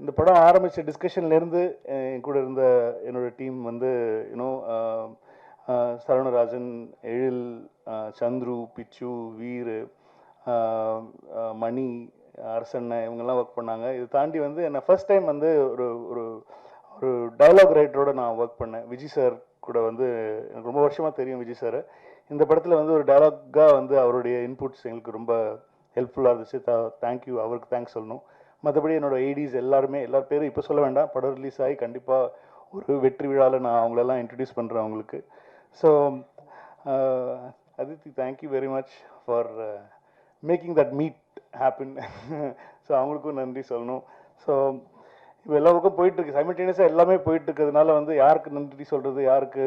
இந்த படம் ஆரம்பித்த டிஸ்கஷன்லேருந்து என் கூட இருந்த என்னோடய டீம் வந்து இன்னும் சரவணராஜன், எழில், சந்துரு, பிச்சு, வீர், மணி, அரசண்ண இவங்கெல்லாம் ஒர்க் பண்ணாங்க. இது தாண்டி வந்து என்ன ஃபர்ஸ்ட் டைம் வந்து ஒரு ஒரு ஒரு டயலாக் ரைட்டரோட நான் ஒர்க் பண்ணேன். விஜய் சார் கூட வந்து எனக்கு ரொம்ப வருஷமாக தெரியும் விஜய் சார். இந்த படத்தில் வந்து ஒரு டயலாக்காக வந்து அவருடைய இன்புட்ஸ் எங்களுக்கு ரொம்ப ஹெல்ப்ஃபுல்லாக இருந்துச்சு. தேங்க்யூ, அவருக்கு தேங்க்ஸ் சொல்லணும். மற்றபடி என்னோடய ஐடிஸ் எல்லாருமே, எல்லார் பேரும் இப்போ சொல்ல வேண்டாம், படம் ரிலீஸ் ஆகி கண்டிப்பாக ஒரு வெற்றி விழாவில் நான் அவங்களெல்லாம் இன்ட்ரடியூஸ் பண்ணுறேன் அவங்களுக்கு. So Aditi, thank you very much for making that meet happen. So அவங்களுக்கும் நன்றி சொல்லணும். ஸோ இப்போ எல்லா பக்கம் போயிட்டுருக்கு, சைமல்டேனியஸாக எல்லாமே போயிட்டுருக்கிறதுனால வந்து யாருக்கு நன்றி சொல்கிறது, யாருக்கு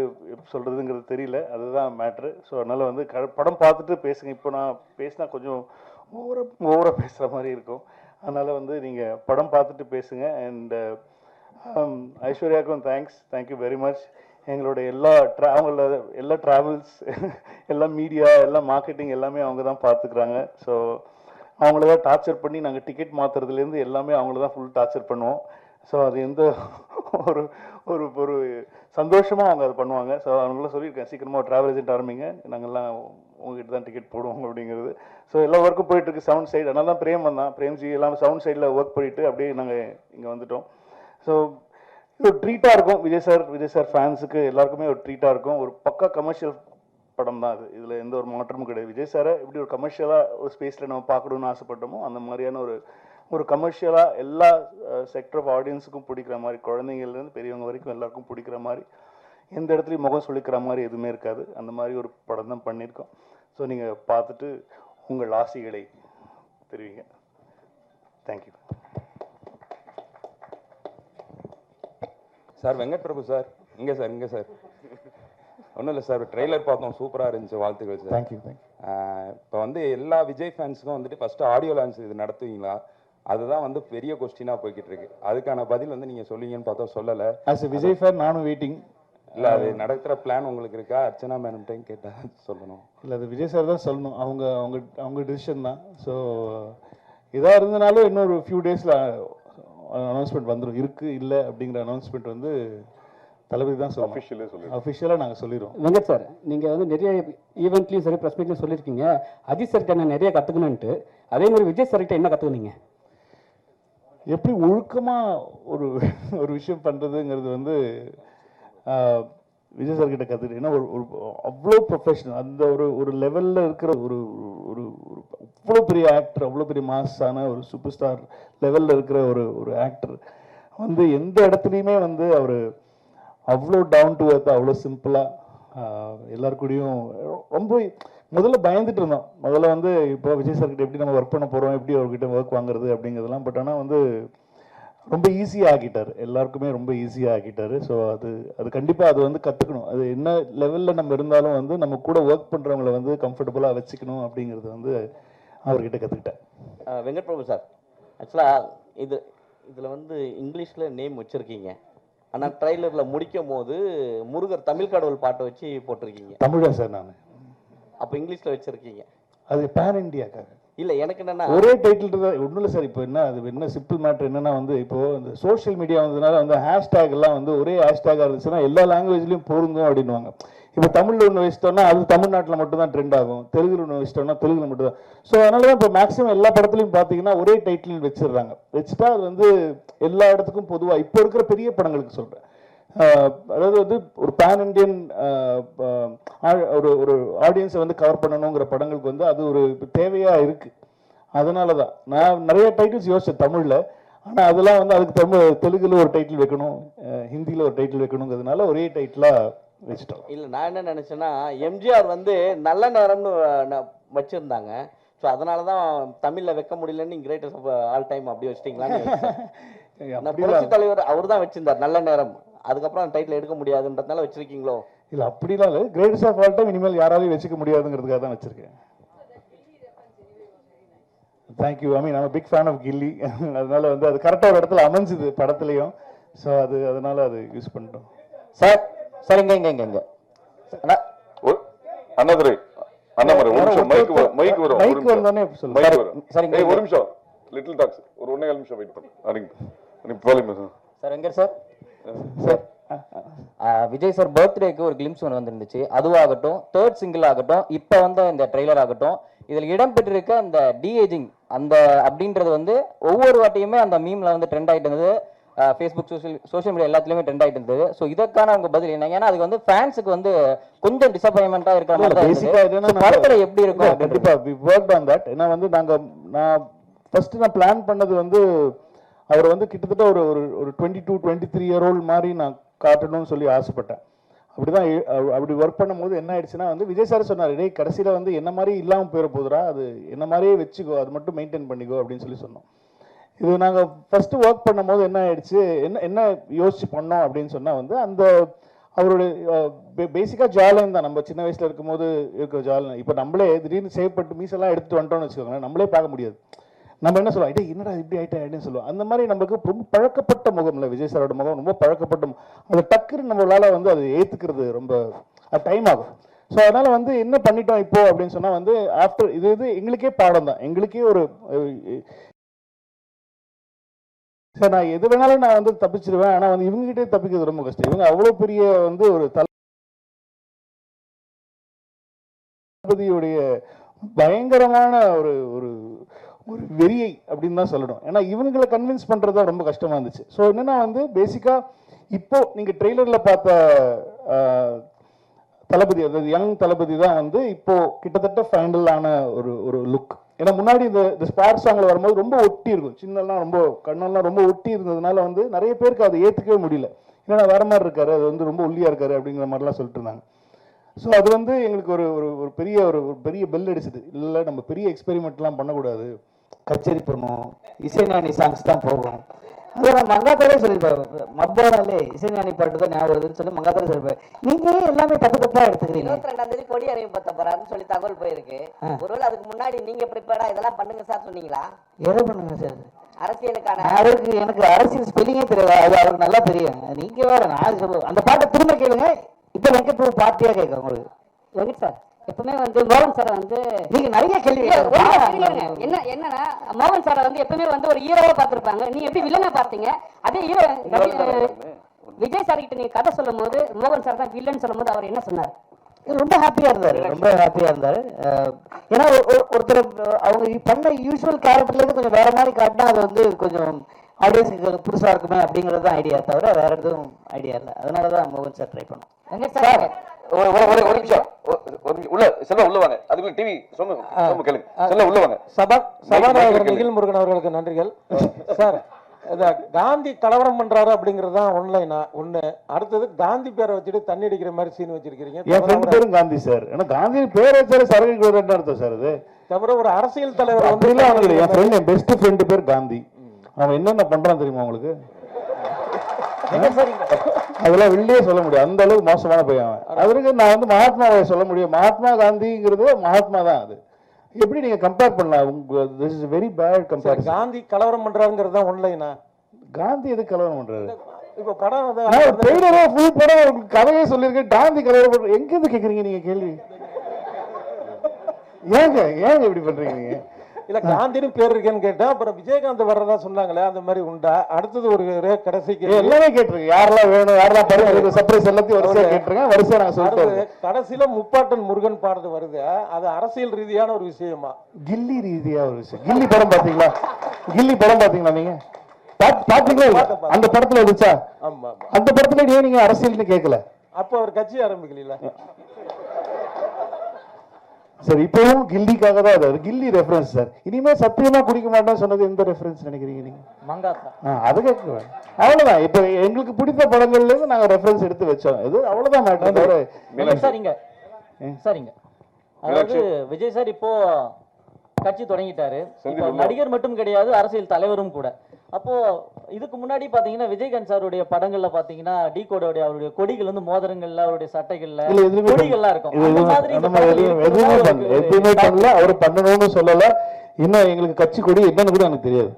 சொல்கிறதுங்கிறது தெரியல. அதுதான் மேட்ரு. ஸோ அதனால் வந்து படம் பார்த்துட்டு பேசுங்க. இப்போ நான் பேசினா கொஞ்சம் ஓவராக பேசுகிற மாதிரி இருக்கும். அதனால் வந்து நீங்கள் படம் பார்த்துட்டு பேசுங்க. அண்ட் ஐஸ்வர்யாவுக்கும் தேங்க்யூ வெரி மச். எங்களோட அவங்கள எல்லா ட்ராவல்ஸ், எல்லா மீடியா, எல்லா மார்க்கெட்டிங் எல்லாமே அவங்க தான் பார்த்துக்குறாங்க. ஸோ அவங்கள தான் டார்ச்சர் பண்ணி நாங்கள் டிக்கெட் மாற்றுறதுலேருந்து எல்லாமே அவங்கள தான் ஃபுல் டார்ச்சர் பண்ணுவோம். ஸோ அது எந்த ஒரு ஒரு ஒரு சந்தோஷமாக அவங்க அதை பண்ணுவாங்க. ஸோ அவங்களாம் சொல்லியிருக்கேன், சீக்கிரமாக ட்ராவல் ஏஜென்ட் ஆரம்பிங்க, நாங்கள்லாம் உங்ககிட்ட தான் டிக்கெட் போடுவோம் அப்படிங்கிறது. ஸோ எல்லா ஒர்க்கும் போயிட்டுருக்கு சவுண்ட் சைடு. அதனால தான் பிரேம் வந்தான், பிரேம்ஜி எல்லாம் சவுண்ட் சைடில் ஒர்க் பண்ணிவிட்டு அப்படியே நாங்கள் இங்கே வந்துட்டோம். ஸோ இது ஒரு ட்ரீட்டாக இருக்கும் விஜய் சார் ஃபேன்ஸுக்கு எல்லாருக்குமே ஒரு ட்ரீட்டாக இருக்கும். ஒரு பக்கா கமர்ஷியல் படம் தான் அது, இதில் எந்த ஒரு மாற்றமும் கிடையாது. விஜய் சாரை எப்படி ஒரு கமர்ஷியலாக ஒரு ஸ்பேஸில் நம்ம பார்க்கணுன்னு ஆசைப்பட்டோமோ அந்த மாதிரியான ஒரு கமர்ஷியலாக எல்லா செக்டர் ஆஃப் ஆடியன்ஸுக்கும் பிடிக்கிற மாதிரி, குழந்தைங்கள்லேருந்து பெரியவங்க வரைக்கும் எல்லாருக்கும் பிடிக்கிற மாதிரி, எந்த இடத்துலையும் முகம் சொல்லிக்கிற மாதிரி எதுவுமே இருக்காது. அந்த மாதிரி ஒரு படம் தான் பண்ணியிருக்கோம். ஸோ நீங்கள் பார்த்துட்டு உங்கள் ஆசைகளை தெரிவிங்க. Thank you sir. Venkat Prabhu sir, இங்கே சார் ஒன்றும் இல்லை சார், ட்ரெய்லர் பார்த்தோம், சூப்பராக இருந்துச்சு, வாழ்த்துக்கள் சார். தேங்க்யூ. இப்போ வந்து எல்லா விஜய் ஃபேன்ஸுக்கும் வந்துட்டு ஃபஸ்ட்டு ஆடியோ லான்ச் இது நடத்துவீங்களா? அதுதான் வந்து பெரிய கொஸ்டினாக போய்கிட்டு இருக்கு. அதுக்கான பதில் வந்து நீங்கள் சொல்லுவீங்கன்னு பார்த்தா சொல்லலை. ஆஸ் எ விஜய் ஃபேன் நானும் வெயிட்டிங். இல்லை, அது நடக்கிற பிளான் உங்களுக்கு இருக்கா? அர்ச்சனா மேடம்கிட்டையும் கேட்டால் சொல்லணும். இல்லை, அது விஜய் சார் தான் சொல்லணும். அவங்க டிசிஷன் தான். ஸோ இதாக இருந்தனாலும் இன்னொரு ஃபியூ டேஸில் அனௌன்ஸ்மெண்ட் வந்துடும். இருக்குது இல்லை அப்படிங்கிற அனௌன்ஸ்மெண்ட் வந்து தளபதி தான் சொல்லணும். அஃபிஷியலாக நாங்கள் சொல்லிடுவோம். வெங்கட் சார், நீங்கள் வந்து நிறைய ஈவெண்ட்லையும் சரி ப்ரெஸ் மீட்லையும் சொல்லியிருக்கீங்க அஜித் சார்கிட்ட நான் நிறைய கற்றுக்கணுன்ட்டு. அதே மாதிரி விஜய் சார்கிட்ட என்ன கற்றுக்குனீங்க? எப்படி ஒழுக்கமாக ஒரு விஷயம் பண்ணுறதுங்கிறது வந்து விஜய் சார்கிட்ட கற்றுக்கிட்டு. ஏன்னா ஒரு அவ்வளோ ப்ரொஃபஷனல், அந்த ஒரு லெவலில் இருக்கிற ஒரு அவ்வளோ பெரிய ஆக்டர், அவ்வளோ பெரிய மாஸான ஒரு சூப்பர் ஸ்டார் லெவலில் இருக்கிற ஒரு ஆக்டர் வந்து எந்த இடத்துலையுமே வந்து அவர் அவ்வளோ டவுன் டு எர்த், அவ்வளோ சிம்பிளாக எல்லாருக்கூடையும் ரொம்ப முதல்ல பயந்துட்டு இருந்தோம். முதல்ல வந்து இப்போ விஜய் சார்கிட்ட எப்படி நம்ம ஒர்க் பண்ண போகிறோம், எப்படி அவர்கிட்ட ஒர்க் வாங்குறது அப்படிங்கிறதுலாம். பட் ஆனால் வந்து ரொம்ப ஈஸியாக ஆக்கிட்டார், எல்லாருக்குமே ரொம்ப ஈஸியாக ஆக்கிட்டார். ஸோ அது கண்டிப்பாக அது வந்து கற்றுக்கணும். அது என்ன லெவலில் நம்ம இருந்தாலும் வந்து நம்ம கூட ஒர்க் பண்ணுறவங்கள வந்து கம்ஃபர்டபுளாக வச்சுக்கணும் அப்படிங்கிறது வந்து அவர்கிட்ட கற்றுக்கிட்டேன். வெங்கட் பிரபு சார், ஆக்சுவலாக இதில் வந்து இங்கிலீஷில் நேம் வச்சுருக்கீங்க, ஆனால் ட்ரைலரில் முடிக்கும் போது முருகர் தமிழ் கடவுள் பாட்டை வச்சு போட்டிருக்கீங்க. தமிழா சார் நான்? அப்போ இங்கிலீஷில் வச்சுருக்கீங்க. அது பேன் இண்டியாக்காக இல்லை, எனக்கு என்னென்னா ஒரே டைட்டில் தான். ஒன்றும் இல்லை சார். இப்போ என்ன சிம்பிள் மேட்ரு என்னென்னா வந்து இப்போது இந்த சோஷியல் மீடியா வந்ததுனால வந்து ஹேஷ்டேக் எல்லாம் வந்து ஒரே ஹேஷ்டேக்காக இருந்துச்சுன்னா எல்லா லாங்குவேஜ்லையும் பொருந்தும் அப்படின்வாங்க. இப்போ தமிழில் ஒன்று வச்சிட்டோம்னா அது தமிழ்நாட்டில் மட்டும் தான் ட்ரெண்ட் ஆகும், தெலுங்குல ஒன்று வச்சிட்டோம்னா தெலுங்குல மட்டும் தான். ஸோ அதனால தான் இப்போ மேக்ஸிமம் எல்லா படத்துலையும் பார்த்தீங்கன்னா ஒரே டைட்டில் வச்சிடுறாங்க. வச்சுட்டா அது வந்து எல்லா இடத்துக்கும் பொதுவாக இப்போ இருக்கிற பெரிய படங்களுக்கு சொல்கிறேன். அதாவது வந்து ஒரு பேன் இண்டியன் ஒரு ஆடியன்ஸை வந்து கவர் பண்ணணுங்கிற படங்களுக்கு வந்து அது ஒரு தேவையாக இருக்குது. அதனால தான் நான் நிறைய டைட்டில்ஸ் யோசித்தேன் தமிழில். ஆனால் அதெல்லாம் வந்து அதுக்கு தெலுங்குல ஒரு டைட்டில் வைக்கணும், ஹிந்தியில் ஒரு டைட்டில் வைக்கணுங்கிறதுனால ஒரே டைட்டிலாக வச்சுட்டோம். இல்லை, நான் என்ன நினச்சேன்னா எம்ஜிஆர் வந்து நல்ல நேரம்னு வச்சுருந்தாங்க. ஸோ அதனால தான் தமிழில் வைக்க முடியலன்னு கிரேட்டஸ்ட் ஆஃப் ஆல் டைம் அப்படி வச்சிட்டிங்களான்னு. புரட்சி தலைவர் அவர் தான் வச்சிருந்தார் நல்ல நேரம், அதுக்கப்புறம் டைட்டில் எடுக்க முடியாதுன்றதுனால வச்சிருக்கீங்களோ? இல்லை, அப்படிலாம் இல்லை. கிரேட்டஸ்ட் ஆஃப் ஆல் டைம் இனிமேல் யாராலையும் வச்சுக்க முடியாதுங்கிறதுக்காக தான் வச்சிருக்கேன். Thank you. I mean I'm big fan of Ghilli. அதனால வந்து அது கரெக்டாக ஒரு இடத்துல அமைஞ்சுது படத்துலையும். ஸோ அதனால அது யூஸ் பண்ணிட்டோம். சார் இங்க அண்ணாதுரை, அண்ணாமலை, ஒரு நிமிஷம் மைக் வரும். மைக் வரும் தானே சொல்லுங்க. ஒரு நிமிஷம் லிட்டில் டாக்ஸ் ஒரு 1.5 நிமிஷம் வெயிட் பண்ணு. நீ போலிங்க sir Venkat sir sir Vijay sir பர்த்டேக்கு ஒரு கிளிம்ஸ் ஒன்று வந்துருந்துச்சு. அதுவாகட்டும், தேர்ட் சிங்கிள் ஆகட்டும், இப்போ வந்த இந்த ட்ரெய்லர் ஆகட்டும், இதில் இடம்பெற்றிருக்க அந்த டிஏஜிங் அந்த அப்படின்றது வந்து ஒவ்வொரு வாட்டியுமே அந்த மீம்ல வந்து ட்ரெண்ட் ஆகிட்டு இருந்தது. ஃபேஸ்புக், சோஷியல் மீடியா எல்லாத்துலேயுமே ட்ரெண்ட் ஆகிட்டு இருந்தது. ஸோ இதற்கான உங்க பதில் என்ன? ஏன்னா அதுக்கு வந்து ஃபேன்ஸுக்கு வந்து கொஞ்சம் டிசப்பாயின்மெண்ட்டாக இருக்கிற மாதிரி தான் இருந்தது. படத்தில் எப்படி இருக்கும்? கண்டிப்பாக வி ஒர்க் ஆன் தட். ஏன்னா வந்து நான் ஃபர்ஸ்ட் நான் பிளான் பண்ணது வந்து அவர் வந்து கிட்டத்தட்ட ஒரு 22-23 இயர் ஓல்டு மாதிரி நான் காட்டணும்னு சொல்லி ஆசைப்பட்டேன். அப்படிதான் அப்படி ஒர்க் பண்ணும்போது என்ன ஆயிடுச்சுன்னா வந்து விஜய் சார் சொன்னார், டேய் கடைசியில் வந்து என்ன மாதிரி இல்லாமல் போயிட போதுரா, அது என்ன மாதிரியே வச்சுக்கோ, அது மட்டும் மெயின்டைன் பண்ணிக்கோ அப்படின்னு சொல்லி சொன்னோம். இது நாங்கள் ஃபஸ்ட்டு ஒர்க் பண்ணும்போது என்ன ஆயிடுச்சு, என்ன யோசிச்சு பண்ணோம் அப்படின்னு சொன்னால் வந்து அந்த அவருடைய பேசிக்காக ஜாலியம் தான். நம்ம சின்ன வயசில் இருக்கும்போது இருக்கிற ஜாலியம் இப்போ நம்மளே திடீர்னு சேவ் பண்ணிட்டு மீசெல்லாம் எடுத்துட்டு வந்துட்டோம்னு வச்சுக்கோங்களேன், நம்மளே பார்க்க முடியாது. நம்ம என்ன சொல்லுவோம், ஐட்டே என்னடா இப்படி ஆகிட்டேன் அப்படின்னு சொல்லுவோம். அந்த மாதிரி நமக்கு ரொம்ப பழக்கப்பட்ட முகம் இல்லை, விஜய் சாரோட முகம் ரொம்ப பழக்கப்பட்ட அது டக்குன்னு நம்மளால் வந்து அது ஏற்றுக்கிறது ரொம்ப டைம் ஆகும். ஸோ அதனால் வந்து என்ன பண்ணிட்டோம் இப்போ அப்படின்னு சொன்னால் வந்து ஆஃப்டர் இது எங்களுக்கே பாடம் தான். எங்களுக்கே ஒரு சார் நான் எது வேணாலும் நான் வந்து தப்பிச்சிடுவேன், ஆனால் வந்து இவங்ககிட்டே தப்பிக்கிறது ரொம்ப கஷ்டம். இவங்க அவ்வளோ பெரிய வந்து ஒரு தளபதியுடைய பயங்கரமான ஒரு ஒரு ஒரு வெறியை அப்படின்னு தான் சொல்லணும். ஏன்னா இவங்களை கன்வின்ஸ் பண்ணுறது தான் ரொம்ப கஷ்டமாக இருந்துச்சு. ஸோ என்னென்னா வந்து பேசிக்காக இப்போ நீங்கள் ட்ரெய்லரில் பார்த்த தளபதி, அதாவது யங் தளபதி தான் வந்து இப்போ கிட்டத்தட்ட ஃபைனலான ஒரு லுக். ஏன்னா முன்னாடி இந்த ஸ்பாட் சாங்கில் வரும்போது ரொம்ப ஒட்டி இருக்கும், சின்னெல்லாம் ரொம்ப கண்ணெல்லாம் ரொம்ப ஒட்டி இருந்ததுனால வந்து நிறைய பேருக்கு அதை ஏற்றுக்கவே முடியல. ஏன்னா வேற மாதிரி இருக்காரு, அது வந்து ரொம்ப ஒல்லியாக இருக்காரு அப்படிங்கிற மாதிரிலாம் சொல்லிட்டு இருந்தாங்க. ஸோ அது வந்து எங்களுக்கு ஒரு பெரிய பெல் அடிச்சது. இல்லை நம்ம பெரிய எக்ஸ்பெரிமெண்ட்லாம் பண்ணக்கூடாது, கச்சேரி பண்ணுவோம், இசைஞானி சாங்ஸ் தான் போகும். அதை நான் மங்காத்தாலே சொல்லியிருப்பேன், மப்பானாலே இசைஞானி பாட்டு தான் ஞாபகம் வருதுன்னு சொல்லி மங்காத்தாலே சொல்லியிருப்பேன். நீங்க எல்லாமே தப்பா எடுத்துக்கிறீங்க. 22ஆம் கொடி அறிவிப்பத்த போறாருன்னு சொல்லி தகவல் போயிருக்கு. ஒருவேளை அதுக்கு முன்னாடி நீங்க ப்ரிப்பேர்டா இதெல்லாம் பண்ணுங்க சார் சொன்னீங்களா? எதை பண்ணுங்க சார்? அரசியலுக்கான எனக்கு அரசியல் ஸ்பெல்லிங்கே தெரியாது, அது அவருக்கு நல்லா தெரியும். நீங்க வேற நான் சொல்லுவேன், அந்த பாட்டை திரும்ப கேளுங்க. இப்ப வெங்கட் பார்ட்டியா கேட்க உங்களுக்கு. வெங்கட் சார் எப்பவுமே வந்து மோகன் சாரை வந்து நீங்க நிறைய கேள்வி என்னன்னா மோகன் சாரை வந்து எப்பவுமே வந்து ஒரு ஹீரோவா பார்த்திருப்பாங்க. நீ எப்படி வில்லனா பார்த்தீங்க? அதே ஹீரோ விஜய் சார் கிட்ட நீங்க கதை சொல்லும் போது மோகன் சார் தான் வில்லன் சொல்லும் போது அவர் என்ன சொன்னார்? ரொம்ப ஹாப்பியா இருந்தாரு. ஏன்னா ஒருத்தர் அவங்க பண்ண யூஸ்வல் கேரக்டர்ல இருந்து கொஞ்சம் வேற மாதிரி காட்டினா அது வந்து கொஞ்சம் ஆடியன்ஸுக்கு புதுசா இருக்குமே அப்படிங்கிறது தான் ஐடியா, தவிர வேற எதுவும் ஐடியா இல்லை. அதனாலதான் மோகன் சார் ட்ரை பண்ணோம். ஒரு நிமிஷம் உள்ள செல்வம் உள்ள வாங்க. அதுக்குள்ள டிவி சொல்லுங்க கேளுங்க. செல்வம் உள்ள வாங்க. சபாநாயகர் நிகில் முருகன் அவர்களுக்கு நன்றிகள். சார் இந்த காந்தி கலவரம் பண்றாரு அப்படிங்கிறது தான் ஒண்ணு. அடுத்தது காந்தி பேரை வச்சுட்டு தண்ணி அடிக்கிற மாதிரி சீன் வச்சிருக்கீங்க. என் ஃப்ரெண்ட் பேரும் காந்தி சார். ஏன்னா காந்தி பேரை வச்சாரு சரக்கு அர்த்தம் சார். அது தவிர ஒரு அரசியல் தலைவர் வந்து என் ஃப்ரெண்ட், என் பெஸ்ட் ஃப்ரெண்டு பேர் காந்தி. அவன் என்னென்ன பண்றான் தெரியுமா உங்களுக்கு? அதெல்லாம் வெளியே சொல்ல முடியும், அந்த அளவுக்கு மோசமான பையன். அவருக்கு நான் வந்து மகாத்மாவை சொல்ல முடியும். மகாத்மா காந்திங்கிறது மகாத்மா தான். அது எப்படி நீங்க கம்பேர் பண்ணலாம்? This is very bad compare. Gandhi கலவரம் பண்றாருங்கிறது தான் ஒன்லைனா. காந்தி எதுக்கு கலவரம் பண்றாரு? இப்ப படம் ஃபுல் படம் கதையே சொல்லியிருக்கேன். காந்தி கலவரம் பண்ற எங்க இருந்து கேக்குறீங்க நீங்க கேள்வி? ஏங்க இப்படி பண்றீங்க நீங்க? இல்ல காந்தின்னு பேர் இருக்கேன்னு கேட்டா அப்புறம் விஜயகாந்த் வர்றதா சொன்னாங்களே, அந்த மாதிரி உண்டா? அடுத்தது ஒரு கடைசிக்கு எல்லாமே கேட்டிருக்கேன். யாரெல்லாம் வேணும், யாரெல்லாம் படம் சர்ப்ரைஸ் எல்லாத்தையும் வரிசையா கேட்டிருக்கேன். வரிசையா நாங்க சொல்லிட்டோம். கடைசியில முப்பாட்டன் முருகன் பாடுறது வருது, அது அரசியல் ரீதியான ஒரு விஷயமா? கில்லி ரீதியா ஒரு விஷயம். கில்லி படம் பாத்தீங்களா நீங்க? பாத்தீங்களா? அந்த படத்துல இருந்துச்சா? அந்த படத்துல ஏன் நீங்க அரசியல்னு கேட்கல? அப்ப அவர் கட்சி ஆரம்பிக்கல. சார் இப்பவும் கில்லிக்காக தான் அது கில்லி ரெஃபரன்ஸ் சார். இனிமே சத்தியமா குடிக்க மாட்டேன்னு சொன்னது எந்த ரெஃபரன்ஸ் நினைக்கிறீங்க நீங்க? மங்காத்தா. அது கேட்குவேன். அவ்வளவுதான். இப்ப எங்களுக்கு பிடித்த படங்கள்ல இருந்து நாங்க ரெஃபரன்ஸ் எடுத்து வச்சோம். இது அவ்வளவுதான் மேட்டர். சரிங்க. அதாவது விஜய் சார் இப்போ கட்சி தொடங்கிட்டாரு. இப்போ நடிகர் மட்டும் கிடையாது, அரசியல் தலைவரும் கூட. அப்போ இதுக்கு முன்னாடி பாத்தீங்கன்னா விஜயகாந்த் சாருடைய படங்கள்ல பாத்தீங்கன்னா டி கோடோடைய அவருடைய கொடிகள் வந்து மோதிரங்கள்ல அவருடைய சட்டைகள்ல கொடிகள்லாம் இருக்கும். எதுவுமே பண்ணல, அவரு பண்ணணும்னு சொல்லல. இன்னும் எங்களுக்கு கட்சி கொடி என்னன்னு கூட எனக்கு தெரியாது.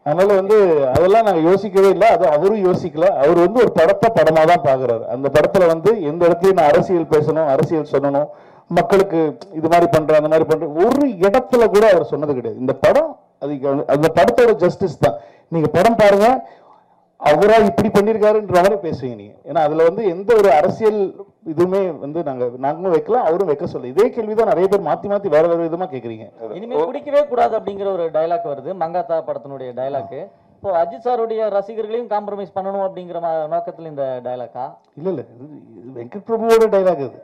அதனால வந்து அதெல்லாம் நாங்க யோசிக்கவே இல்லை. அது அவரும் யோசிக்கல. அவர் வந்து ஒரு படமா தான் பாக்குறாரு. அந்த படத்துல வந்து எந்த இடத்துலயும் நான் அரசியல் பேசணும், அரசியல் சொல்லணும், மக்களுக்கு இது மாதிரி பண்றேன் அந்த மாதிரி பண்றேன் ஒரு இடத்துல கூட அவர் சொன்னது கிடையாது. இந்த படம் அந்த படத்தோட ஜஸ்டிஸ் தான். நீங்க படம் பாருங்க, அவரா இப்படி பண்ணியிருக்காருன்ற மாதிரி பேசுவீங்க நீங்க. ஏன்னா அதுல வந்து எந்த ஒரு அரசியல் இதுவுமே வந்து நாங்களும் வைக்கலாம், அவரும் வைக்க சொல்ல. இதே கேள்விதான் நிறைய பேர் மாத்தி மாத்தி வேற வேற விதமா கேக்குறீங்க. இனிமே குடிக்கவே கூடாது அப்படிங்கிற ஒரு டயலாக் வருது, மங்காத்தா படத்தினுடைய டயலாக். இப்போ அஜித் சாருடைய ரசிகர்களையும் காம்ப்ரமைஸ் பண்ணணும் அப்படிங்கிற நோக்கத்தில் இந்த டயலாக்கா? இல்ல இல்ல, இது வெங்கட் பிரபுவோட டைலாக். அது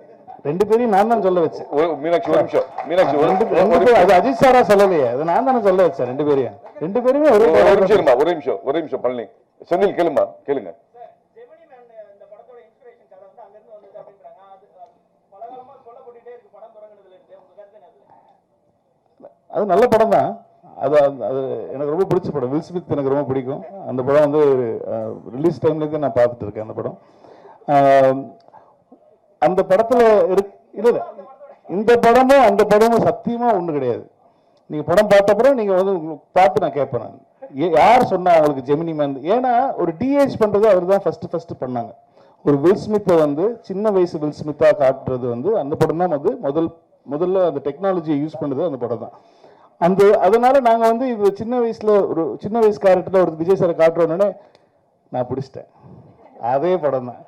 ரெண்டு பேரையும் நான் தான் சொல்ல வச்சேன். மீனாட்சி ஒரு நிமிஷம், மீனாட்சி அது அஜித் சாரா சொல்லலையே, அது நான் தானே சொல்ல வச்சேன். ரெண்டு பேருமே ஒரு நிமிஷம் பழனி செந்தில் கேளுமா, கேளுங்க. அது நல்ல படம் தான். அது எனக்கு ரொம்ப பிடிச்ச படம். வில் ஸ்மித் எனக்கு ரொம்ப பிடிக்கும். அந்த படம் வந்து ரிலீஸ் டைம்லேருந்து நான் பார்த்துட்டு இருக்கேன் அந்த படம். அந்த படத்துல இல்ல இந்த படமும் அந்த படமும் சத்தியமா ஒண்ணு கிடையாது. நீங்க படம் பார்த்தப்பறம் நீங்க வந்து பார்த்து நான் கேட்பேன், நான் யார் சொன்னா அவங்களுக்கு ஜெமினி மேன்? ஏன்னா ஒரு டிஏஜ் பண்றது அவர் தான் ஃபர்ஸ்ட் பண்ணாங்க. ஒரு வில் ஸ்மித்தை வந்து சின்ன வயசு வில் ஸ்மித்தா காட்டுறது வந்து அந்த படம் தான் வந்து முதல்ல அந்த டெக்னாலஜியை யூஸ் பண்ணது அந்த படம் தான். அதனால நாங்க வந்து இது சின்ன வயசு கேரக்டர்ல ஒரு விஜய் சாரை காட்டுறோன்னே நான் பிடிச்சிட்டேன். அதே படம் தான்.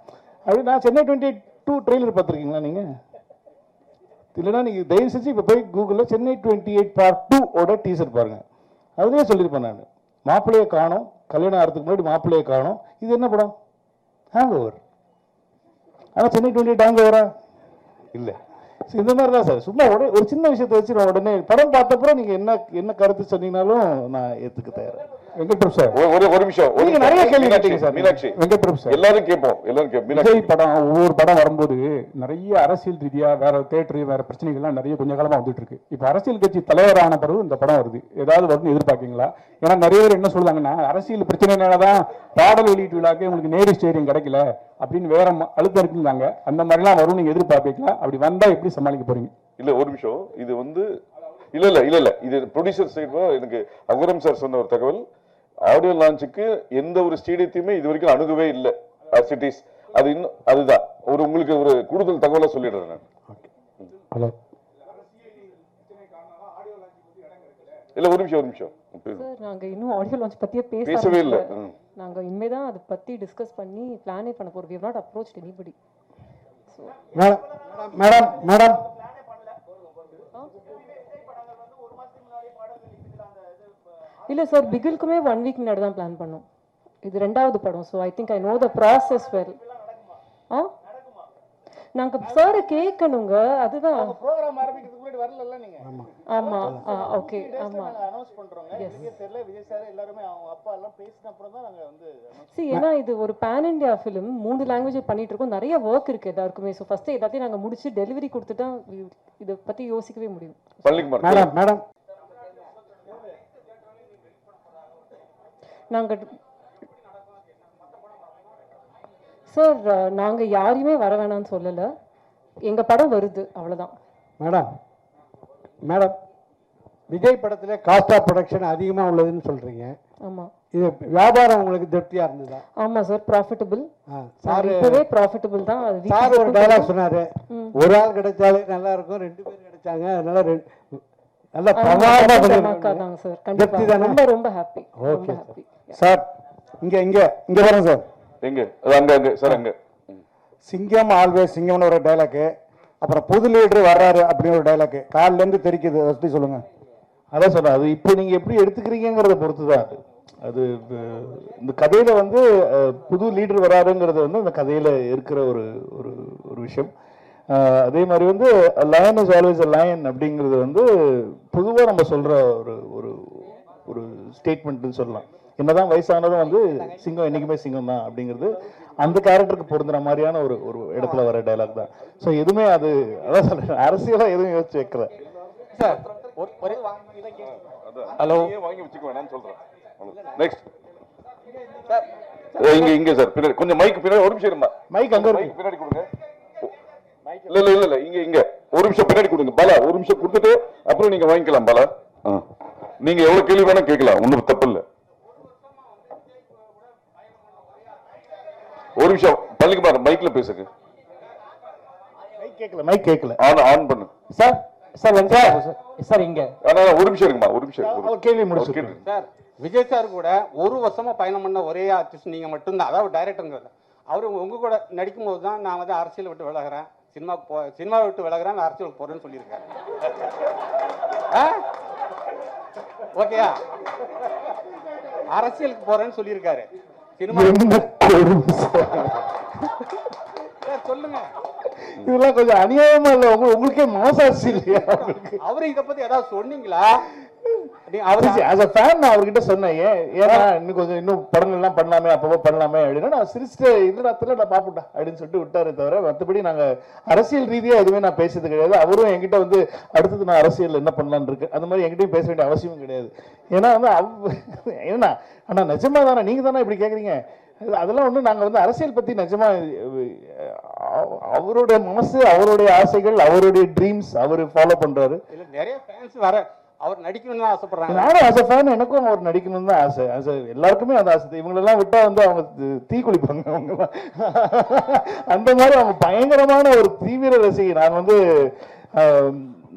அப்படி நான் சென்னை 22 ட்ரெய்லர் பார்த்துருக்கீங்களா நீங்க? இல்லைன்னா நீங்க தயவு செஞ்சு இப்போ போய் கூகுளில் சென்னை 28 பார்ட் 2 ஓட டீசர் பாருங்க. அதுலேயே சொல்லியிருப்பேன் நான், மாப்பிள்ளையை காணோம், கல்யாணம் ஆகிறதுக்கு முன்னாடி மாப்பிள்ளையை காணோம். இது என்ன படம்? Hang over. ஆனால் சென்னை 28 ஹேங் ஓவரா? இல்லை. இந்த மாதிரி தான் சார். சும்மா ஒரு சின்ன விஷயத்தை வச்சு நான் உடனே படம் பார்த்தப்பறம் நீங்க என்ன கருத்து சொன்னீங்கன்னாலும் நான் ஏத்துக்க தயார். வெங்கட் பிரபு சார் ஒரு நிமிஷம், நீங்க நிறைய கேள்வி கேட்டீங்க சார். மீனாட்சி, வெங்கட் பிரபு சார் எல்லாரும் கேட்போம். விஜய் படம் ஒவ்வொரு படம் வரும்போது நிறைய அரசியல் ரீதியா வேற தேட்டரு வேற பிரச்சனைகள்லாம் நிறைய கொஞ்சம் காலமா வந்துட்டு இருக்கு. இப்ப அரசியல் கட்சி தலைவரான பிறகு இந்த படம் வருது, ஏதாவது வரும்னு எதிர்பார்க்கீங்களா? ஏன்னா நிறைய பேர் என்ன சொல்றாங்கன்னா அரசியல் பிரச்சனைனாலதான் பாடல் வெளியீட்டு விழாக்கு உங்களுக்கு நேரு ஸ்டேடியம் கிடைக்கல அப்படின்னு வேற அழுத்தம் இருக்குங்க. அந்த மாதிரிலாம் வரும் நீங்க எதிர்பார்ப்பீங்களா? அப்படி வந்தா எப்படி சமாளிக்க போறீங்க? இல்ல ஒரு நிமிஷம், இது வந்து இல்ல இது ப்ரொடியூசர் சைடு எனக்கு அகுரம் சார் சொன்ன ஒரு தகவல். ஆடியோ லான்ச்சுக்கு எந்த ஒரு ஸ்டேடியத்தையுமே இது வரைக்கும் அணுகவே இல்லை சிட்டிஸ். அது இன்னும் அதுதான் உங்களுக்கு ஒரு கூடுதல் தகவலை சொல்லிடுறேன் நான். ஹலோ இல்ல ஒரு நிமிஷம் சார், நாங்க இன்னும் ஆடியோ லான்ச் பத்தியே பேசவே இல்லை. நாங்க இனிமே தான் அதை பத்தி டிஸ்கஸ் பண்ணி பிளானே பண்ண போறோம். we have not approached anybody. Madam இல்ல சார், பிகிலுக்குமே 1 வீக் முன்னாடி தான் பிளான் பண்ணோம். இது ரெண்டாவது படம். So I think I know the process well. நாங்க சார் கேட்கணுங்க, அதுதான் ப்ரோகிராம் ஆரம்பிக்கிறதுக்கு முன்னாடி வரல நீங்க. ஆமா ஓகே ஆமா அனௌன்ஸ் பண்றோங்க. நீங்க தெரியல விஜய் சார் எல்லாரும் அவங்க அப்பா எல்லாம் பேசின அப்புறம் தான் நாங்க வந்து ஏன்னா இது ஒரு பேன் இந்தியா ஃபிலிம், 3 லாங்குவேஜ் பண்ணிட்டு இருக்கோம், நிறைய ஒர்க் இருக்கு எல்லாருக்குமே. ஸோ ஃபர்ஸ்ட் எல்லாத்தையும் நாங்க முடிச்சு டெலிவரி கொடுத்துட்டா இதை பத்தி யோசிக்கவே முடியும். மேடம் நாங்க சார் நாங்க யாரையுமே வர வேணாம்னு சொல்லல, எங்க படம் வருது அவ்வளவுதான். மேடம் விஜய் படத்துல காஸ்ட் ஆஃப் ப்ரொடக்ஷன் அதிகமா உள்ளதுன்னு சொல்றீங்க. ஆமா, இது வியாபாரம் உங்களுக்கு திருப்தியா இருந்ததா? ஆமா சார், ப்ராஃபிட்டபிள். சார் இப்பவே ப்ராஃபிட்டபிள் தான். சார் ஒரு டயலாக் சொன்னாரு, ஒரு ஆள் கிடைச்சாலே நல்லா இருக்கும், 2 பேர் கிடைச்சாங்க, அதனால நல்ல பிரமாதமா பண்ணிருக்காங்க சார். கண்டிப்பா ரொம்ப ஹாப்பி. Okay sir. இங்க வரேன் சார். அங்க சார் அங்க சிங்கம் ஆல்வேஸ் சிங்கம்னு ஒரு டைலாக், அப்புறம் புது லீடர் வர்றாரு அப்படின்னு ஒரு டைலாக் காலில இருந்து தெரிக்குது. எப்படி சொல்லுங்க? அதான் சொல்றேன், அது இப்போ நீங்க எப்படி எடுத்துக்கிறீங்கிறத பொறுத்து தான். அது இந்த கதையில வந்து புது லீடர் வராருங்கிறது வந்து அந்த கதையில இருக்கிற ஒரு விஷயம். அதே மாதிரி வந்து line is always a lion அப்படிங்கிறது வந்து பொதுவாக நம்ம சொல்ற ஒரு ஸ்டேட்மெண்ட்னு சொல்லலாம். என்னதான் வயசானதும் வந்து சிங்கம் என்னைக்குமே சிங்கம் தான் அப்படிங்கிறது அந்த கேரக்டருக்கு பொருந்துற மாதிரியான ஒரு இடத்துல வர டைலாக் தான். ஸோ எதுவுமே அதான் சொல்றேன், அரசியலாக எதுவும் யோசிச்சு வைக்கல. ஹலோ வாங்கி வச்சுக்க வேணாம்னு சொல்றேன். நெக்ஸ்ட் இங்க சார் பின்னாடி கொஞ்சம் மைக் பின்னாடி ஒரு நிமிஷம் இருமா. மைக் அங்க இருக்கு, பின்னாடி கொடுங்க. இல்ல இங்க ஒரு நிமிஷம் பின்னாடி கொடுங்க. பாலா ஒரு நிமிஷம் கொடுத்துட்டு அப்புறம் நீங்க வாங்கிக்கலாம். பாலா நீங்க எவ்வளவு கேள்வி வேணா கேட்கலாம், ஒன்றும் தப்பு இல்லை. ஒரு நிமிஷம் பள்ளிக்குமார் மைக்ல பேசுங்க. மைக் கேட்கல ஆன் பண்ணு சார். சார் சார் இங்க ஒரு நிமிஷம் இருக்குமா, ஒரு நிமிஷம் கேள்வி முடிச்சு. சார் விஜய் சார் கூட ஒரு வருஷமா பயணம் பண்ண ஒரே ஆர்டிஸ்ட் நீங்க மட்டும்தான், அதாவது டைரக்டருங்கிறது. அவரு உங்க கூட நடிக்கும் போது தான் நான் வந்து அரசியல் விட்டு விலகிறேன், சினிமா விட்டு விலகிறேன், அரசியலுக்கு போறேன்னு சொல்லியிருக்காரு. ஓகேயா? அரசியலுக்கு போறேன்னு சொல்லியிருக்காரு. சினிமா சொல்லுங்க. இதெல்லாம் கொஞ்சம் அநியாயமா இல்ல? உங்களுக்கே மனசாட்சி இல்லையா? அவரு இதை பத்தி ஏதாவது சொன்னீங்களா? அவர்கிட்ட சொன்னேன், ஏன்னா இன்னும் கொஞ்சம் இன்னும் படங்கள்லாம் பண்ணலாமே, அப்பப்போ பண்ணலாமே அப்படின்னா நான் சிரிச்சுட்டு இல்ல நான் பாப்புட்டா அப்படின்னு சொல்லிட்டு விட்டாரு தவிர, மற்றபடி நாங்க அரசியல் ரீதியா எதுவுமே நான் பேசுறது கிடையாது. அவரும் என்கிட்ட வந்து அடுத்தது நான் அரசியல் என்ன பண்ணலான்னு இருக்கு அந்த மாதிரி என்கிட்டயும் பேச வேண்டிய அவசியமும் கிடையாது. ஏன்னா வந்து என்ன ஆனா நிஜமா தானே நீங்க தானே இப்படி கேக்குறீங்க? அதெல்லாம் ஒண்ணு. நாங்க வந்து அரசியல் பத்தி நிஜமா அவருடைய மனசு, அவருடைய ஆசைகள், அவருடைய ட்ரீம்ஸ் அவரு ஃபாலோ பண்றாரு. நிறைய ஃபேன்ஸ் வர அவர் நடிக்கணும்னு தான் ஆசைப்படுறாங்க. நானும் ஆஸ் அ ஃபேன் எனக்கும் அவர் நடிக்கணும்னு தான் ஆசை. எல்லாருக்குமே அந்த ஆசை. இவங்களெல்லாம் விட்டா வந்து அவங்க தீ குளிப்பாங்க. அவங்க அந்த மாதிரி அவங்க பயங்கரமான ஒரு தீவிர ரசிகை. நான் வந்து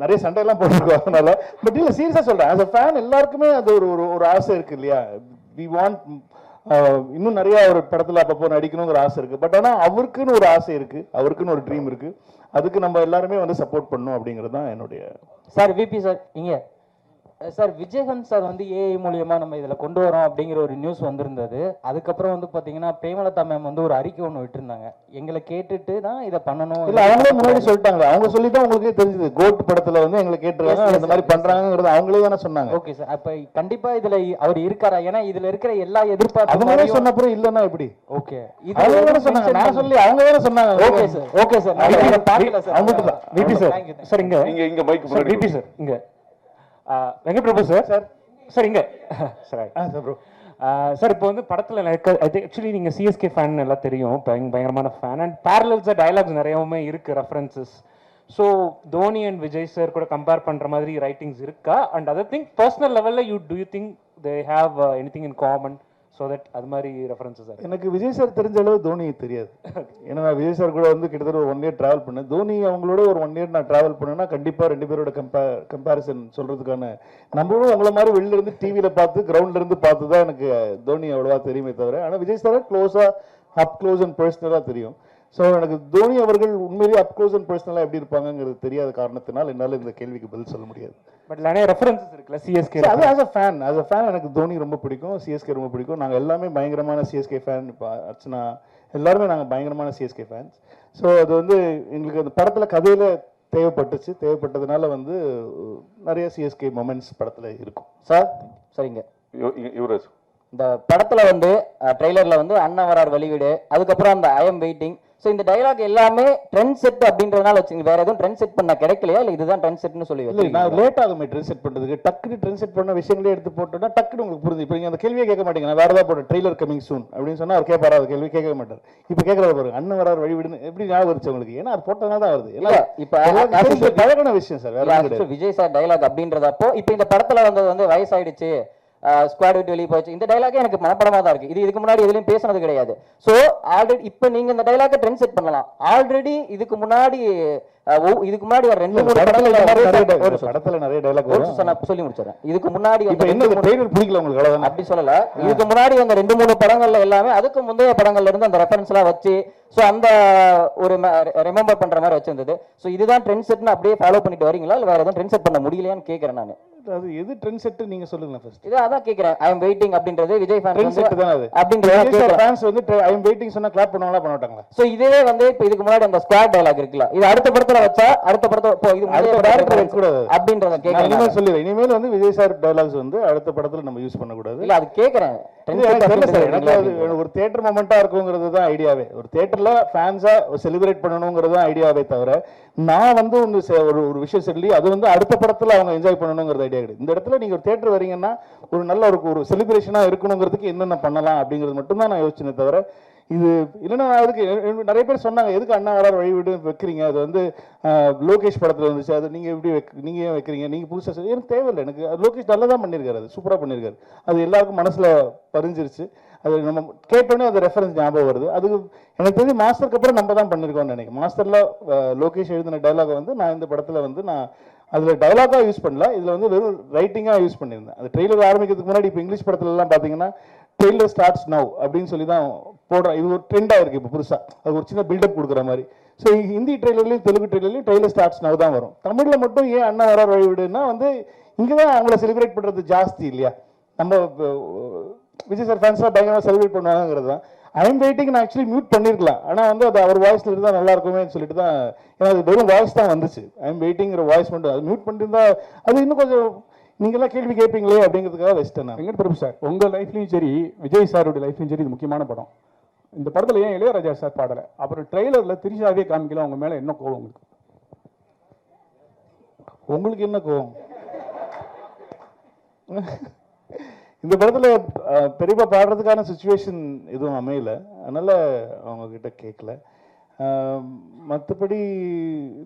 நிறைய சண்டையெல்லாம் போட்டிருக்கோம் அதனால. பட் இல்லை சீரியஸா சொல்றேன், ஆஸ் அ ஃபேன் எல்லாருக்குமே அது ஒரு ஆசை இருக்கு இல்லையா? வி வாண்ட் இன்னும் நிறைய ஒரு படத்துல அப்பப்போ நடிக்கணுங்கிற ஆசை இருக்கு. பட் ஆனா அவருக்குன்னு ஒரு ஆசை இருக்கு, அவருக்குன்னு ஒரு ட்ரீம் இருக்கு. அதுக்கு நம்ம எல்லாருமே வந்து சப்போர்ட் பண்ணணும் அப்படிங்கிறது தான் என்னுடைய. சார் விபி சார் இங்க சார் விஜயகாந்த் சார் வந்து ஏஐ மூலியமா நம்ம இதுல கொண்டு வரோம் அப்படிங்கிற ஒரு நியூஸ் வந்திருந்தது. அதுக்கப்புறம் வந்து பாத்தீங்கன்னா பிரேமலதா மேம் வந்து ஒரு அறிக்கை ஒன்று விட்டுருந்தாங்க, எங்களை கேட்டுட்டு தான் இதை பண்ணணும். இல்ல அவங்களே முன்னாடி சொல்லிட்டாங்க, அவங்க சொல்லிதான் உங்களுக்கே தெரிஞ்சது. கோட் படத்துல வந்து எங்களை கேட்டுருக்காங்க, இந்த மாதிரி பண்றாங்கிறது அவங்களே தானே சொன்னாங்க. ஓகே சார், அப்ப கண்டிப்பா இதுல அவர் இருக்காரா? ஏன்னா இதுல இருக்கிற எல்லா எதிர்பார்ப்பு அவங்களே சொன்ன அப்புறம் இல்லன்னா எப்படி? ஓகே அவங்க தானே சொன்னாங்க, நான் சொல்லி அவங்க தானே சொன்னாங்க. ஓகே சார், ஓகே சார், நான் பார்க்கல சார். அவங்களுக்கு தான் விபி சார். சார் இங்க இங்க மைக் முன்னாடி விபி சார் இங்க வெங்கட் பிரபு சார். சார் இங்க சார் ப்ரோ சார் இப்போ வந்து படத்தில் ஆக்சுவலி நீங்கள் சிஎஸ்கே ஃபேன் எல்லாம் தெரியும், பயங்கரமான ஃபேன். அண்ட் பேரலல்ஸாக டயலாக்ஸ் நிறையவுமே இருக்குது, references. So Dhoni and Vijay sir கூட கம்பேர் பண்ணுற மாதிரி ரைட்டிங்ஸ் இருக்கா? அண்ட் அதர் திங் பர்சனல் லெவலில் to you think they have anything in common? So that அது மாதிரி ரெஃபரன்ஸஸ் சார். எனக்கு விஜய் சார் தெரிஞ்ச அளவு தோனி தெரியாது. ஏன்னா நான் விஜய் சார் கூட வந்து கிட்டத்தட்ட ஒரு 1 year ட்ராவல் பண்ணேன். தோனி அவங்களோட ஒரு 1 year நான் ட்ராவல் பண்ணேன்னா கண்டிப்பாக 2 பேரோட கம்பேரிசன் சொல்றதுக்கான, நம்மளும் உங்களை மாதிரி வெளில இருந்து டிவியில பார்த்து கிரவுண்ட்ல இருந்து பார்த்து தான் எனக்கு தோனி அவ்வளோவா தெரியுமே தவிர, ஆனால் Vijay sir up close and பர்சனலாக தெரியும். ஸோ எனக்கு தோனி அவர்கள் உண்மையிலேயே அப் க்ளோஸ் அண்ட் பர்சனலாக எப்படி இருப்பாங்கிறது தெரியாத காரணத்தினால் என்னால் இந்த கேள்விக்கு பதில் சொல்ல முடியாது. பட் நிறைய ரெஃபரன்சஸ் இருக்குல்ல சிஎஸ்கே. அது ஆஸ் அ ஃபேன் எனக்கு தோனி ரொம்ப பிடிக்கும், சிஎஸ்கே ரொம்ப பிடிக்கும். நாங்கள் எல்லாமே பயங்கரமான சிஎஸ்கே ஃபேன். இப்போ அர்ச்சனா எல்லாருமே நாங்கள் பயங்கரமான சிஎஸ்கே ஃபேன்ஸ். ஸோ அது வந்து எங்களுக்கு அந்த படத்தில் கதையில் தேவைப்பட்டதுனால வந்து நிறைய சிஎஸ்கே மொமெண்ட்ஸ் படத்தில் இருக்கும். சார் சரிங்க. யுவராஜ், இந்த படத்துல வந்து ட்ரெய்லர்ல வந்து அண்ணன் வரார் வழிவிடு, அதுக்கப்புறம் அந்த ஐ எம் வெயிட்டிங். ஸோ இந்த டைலாக் எல்லாமே ட்ரெண்ட் செட் அப்படின்றதுனால வச்சுங்க, வேற எதுவும் ட்ரெண்ட் செட் பண்ண கிடைக்கலையா? இல்லை இதுதான் ட்ரெண்ட் செட்னு சொல்லி இல்லை, நான் லேட் ஆகுமே ட்ரெண்ட் செட் பண்ணுறதுக்கு. டக்குனு ட்ரெண்ட் செட் பண்ண விஷயங்களே எடுத்து போட்டோம்னா டக்குனு உங்களுக்கு புரிஞ்சு. இப்போ நீங்கள் அந்த கேள்வியே கேட்க மாட்டீங்க. நான் வேற ஏதாவது போட்டேன் ட்ரெய்லர் கமிங் சூன் அப்படின்னு சொன்னால் அவர் கேட்பாரா? அது கேள்வி கேட்க மாட்டார். இப்போ கேட்கறது பாருங்க, அண்ணன் வரார் வழிவிடுன்னு எப்படி ஞாபகம் வருச்சு உங்களுக்கு? ஏன்னா அது போட்டனால தான் வருது. இப்போ பழகின விஷயம் சார், வேற விஜய் சார் டைலாக் அப்படின்றதப்போ இப்போ இந்த படத்துல வந்தது வந்து வயசாயிடுச்சு, ஸ்குவாட் விட்டு வெளியே போச்சு, இந்த டைலாக் எனக்கு மனப்படமா தான் இருக்கு. இதுக்கு முன்னாடி எதுலையும் பேசினது கிடையாது. ஸோ ஆல்ரெடி இப்போ நீங்க இந்த டைலாக்கை ட்ரெண்ட் செட் பண்ணலாம். ஆல்ரெடி இதுக்கு முன்னாடி ஒரு 2-3 படத்துல நிறைய டைலாக் சொல்லி முடிச்சிடறேன். இதுக்கு முன்னாடி பிடிக்கல உங்களுக்கு அப்படி சொல்லல. இதுக்கு முன்னாடி அந்த 2-3 படங்கள்ல எல்லாமே அதுக்கு முந்தைய படங்கள்ல இருந்து அந்த ரெஃபரன்ஸ் எல்லாம் வச்சு ஸோ அந்த ஒரு ரிமெம்பர் பண்ற மாதிரி வச்சிருந்தது. ஸோ இதுதான் ட்ரெண்ட் செட்னு அப்படியே ஃபாலோ பண்ணிட்டு வரீங்களா, இல்லை வேற எதுவும் ட்ரெண்ட் செட் பண்ண முடியலையான்னு கேட்கறேன் நான். அது எது ட்ரெண்ட் செட் நீங்க சொல்லுங்க ஃபர்ஸ்ட். இது அதான் கேக்குறேன். ஐ அம் வெயிட்டிங் அப்படின்றது விஜய் ஃபேன்ஸ் ட்ரெண்ட் செட் தான் அது. அப்படின்றது ஃபேன்ஸ் வந்து ஐ அம் வெயிட்டிங் சொன்னா கிளாப் பண்ணுவாங்களா பண்ண மாட்டாங்களா? சோ இதுவே வந்து இப்போ இதுக்கு முன்னாடி அந்த ஸ்குவாட் டயலாக் இருக்குல, இது அடுத்த படத்துல வச்சா அடுத்த படத்துல இப்போ இது டைரக்டர் கூட அப்படின்றத கேக்குறேன். இனிமேல் சொல்லிடுறேன், இனிமேல் வந்து விஜய் சார் டயலாக்ஸ் வந்து அடுத்த படத்துல நம்ம யூஸ் பண்ண கூடாது. இல்ல அது கேக்குறேன். ஒரு தியேட்டர் மொமெண்டா இருக்குங்கிறது தான் ஐடியாவே. ஒரு தியேட்டர்ல ஃபேன்ஸா செலிப்ரேட் பண்ணணுங்கிறது தான் ஐடியாவே தவிர நான் வந்து ஒரு விஷயம் சொல்லி அது வந்து அடுத்த படத்துல அவங்க என்ஜாய் பண்ணணுங்கிறது ஐடியா கிடையாது. இந்த இடத்துல நீங்க ஒரு தியேட்டர் வரீங்கன்னா ஒரு நல்ல ஒரு செலிப்ரேஷனா இருக்கணுங்கிறதுக்கு என்னென்ன பண்ணலாம் அப்படிங்கிறது மட்டும் தான் நான் யோசிச்சேனே தவிர இது இல்லைன்னா அதுக்கு நிறைய பேர் சொன்னாங்க எதுக்கு அண்ணா வரார் வழிவிடு வைக்கிறீங்க, அது வந்து லோகேஷ் படத்துல வந்துச்சு, அது நீங்க எப்படி நீங்க ஏன் வைக்கிறீங்க, நீங்க புதுசாக எனக்கு தேவையில்லை. எனக்கு லோகேஷ் நல்லா தான் பண்ணியிருக்காரு, அது சூப்பராக பண்ணியிருக்காரு, அது எல்லாருக்கும் மனசுல பதிஞ்சிருச்சு. அது நம்ம கேட்டோன்னே அந்த ரெஃபரன்ஸ் ஞாபகம் வருது. அது எனக்கு தெரிஞ்சு மாஸ்டருக்கு அப்புறம் நம்ம தான் பண்ணியிருக்கோம்னு நினைக்கிறேன். மாஸ்டர்ல லோகேஷ் எழுதின டைலாக் வந்து நான் இந்த படத்துல வந்து நான் அதில் டைலாகாக யூஸ் பண்ணல, இதில் வந்து வெறும் ரைட்டிங்காக யூஸ் பண்ணியிருந்தேன். அந்த ட்ரெய்லர் ஆரம்பிக்கிறதுக்கு முன்னாடி இப்போ இங்கிலீஷ் படத்துலலாம் பார்த்தீங்கன்னா ட்ரெய்லர் ஸ்டார்ட்ஸ் நவ் அப்படின்னு சொல்லி தான் போடுறேன். இது ஒரு ட்ரெண்டாக இருக்குது இப்போ புதுசாக, அது ஒரு சின்ன பில்டப் கொடுக்குற மாதிரி. ஸோ ஹிந்தி ட்ரெய்லர்லையும் தெலுங்கு ட்ரெய்லர்லையும் ட்ரெய்லர் ஸ்டார்ட்ஸ் நவ் தான் வரும். தமிழில் மட்டும் ஏன் அண்ணா வர வழிவிடுன்னா வந்து இங்கே தான் அவங்கள செலிப்ரேட் பண்ணுறது ஜாஸ்தி இல்லையா. நம்ம விஜய் சார் ஃபேன்ஸாக பயங்கரமாக செலிப்ரேட் பண்ணுவாங்கிறது தான். ஐ எம் வெயிட்டிங் நான் ஆக்சுவலி மியூட் பண்ணியிருக்கலாம், ஆனால் வந்து அது அவர் வாய்ஸில் இருந்தால் நல்லா இருக்குமேன்னு சொல்லிட்டு தான், ஏன்னா அது வெறும் வாய்ஸ் தான் வந்துச்சு. ஐ எம் வெயிட்டிங்கிற வாய்ஸ் மட்டும், அது மியூட் பண்ணியிருந்தா அது இன்னும் கொஞ்சம் நீங்களாம் கேள்வி கேட்பீங்களே அப்படிங்கிறதுக்காக வச்சுட்டேன் நான். வெங்கட் பிரபு சார், உங்கள் லைஃப்லையும் சரி விஜய் சாருடைய லைஃப்லையும் சரி இது முக்கியமான படம். இந்த படத்தில் ஏன் இளையராஜா சார் பாடலை, அப்புறம் ட்ரெய்லரில் திரிஷாவே காமிக்கல, அவங்க மேலே என்ன கோவம் உங்களுக்கு? உங்களுக்கு என்ன கோவம்? இந்த படத்தில் பெரியப்பா பாடுறதுக்கான சுச்சுவேஷன் எதுவும் அமையல, அதனால் அவங்க கிட்ட கேட்கல. மற்றபடி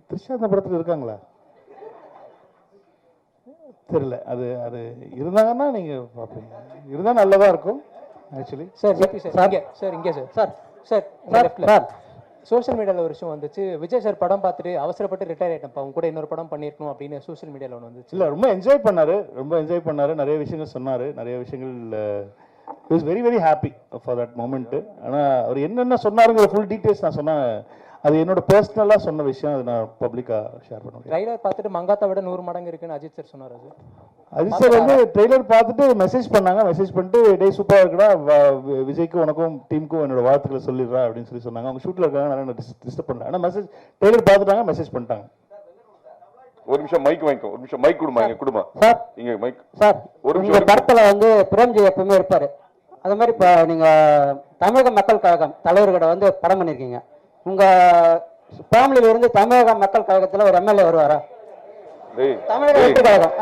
த்ரிஷா இந்த படத்தில் இருக்காங்களா தெரியல. அது அது இருந்தாங்கன்னா நீங்கள் பார்ப்பீங்க, இருந்தால் நல்லதாக இருக்கும் ஆக்சுவலி. சார் இங்கே சார் சோஷியல் மீடியாவில் ஒரு விஷயம் வந்துச்சு, விஜய் சார் படம் பார்த்துட்டு அவசரப்பட்டு ரிட்டையர் ஆகிட்டப்பா, அவங்க கூட இன்னொரு படம் பண்ணியிருக்கணும் அப்படின்னு சோஷியல் மீடியாவில் ஒன்று வந்துச்சு. இல்லை, ரொம்ப என்ஜாய் பண்ணார், நிறைய விஷயங்கள் சொன்னார், நிறைய விஷயங்கள் is very very happy for that moment. ஆனால் அவர் என்னென்ன சொன்னாருங்கிற ஃபுல் டீட்டெயில்ஸ் நான் சொன்னேன், அது என்னோட பர்சனலாக சொன்ன விஷயம், அது நான் பப்ளிக்காக ஷேர் பண்ணுவேன். ட்ரைலர் பார்த்துட்டு மங்காத்தை விட 100 மடங்கு இருக்குன்னு அஜித் சார் சொன்னார். அஜித் சார் வந்து ட்ரெய்லர் பார்த்துட்டு மெசேஜ் பண்ணாங்க, மெசேஜ் பண்ணிட்டு டே சூப்பராக இருக்குடா, விஜய்க்கும் உனக்கும் டீமுக்கும் என்னோட வாழ்த்துக்களை சொல்லிடுறா அப்படின்னு சொல்லி சொன்னாங்க. அவங்க ஷூட்டில் இருக்காங்க, நிறைய டிஸ்டர்ப் பண்ணாங்க, ஆனால் மெசேஜ் ட்ரெய்லர் பார்த்துட்டாங்க, மெசேஜ் பண்ணிட்டாங்க. ஒரு நிமிஷம் மைக் வாங்கிக்கோ, ஒரு நிமிஷம் மைக் கொடுமா, இங்கே கொடுமா சார். இங்கே மைக் சார், ஒரு உங்க படத்தில் வந்து பிரேம்ஜி எப்பவுமே இருப்பார், அது மாதிரி இப்போ நீங்கள் தமிழக மக்கள் கழகம் தலைவர்கிட்ட வந்து படம் பண்ணியிருக்கீங்க, உங்கள் ஃபேமிலியில இருந்து தமிழக மக்கள் கழகத்தில் ஒரு எம்எல்ஏ வருவாரா? தமிழக வெற்றி கழகம்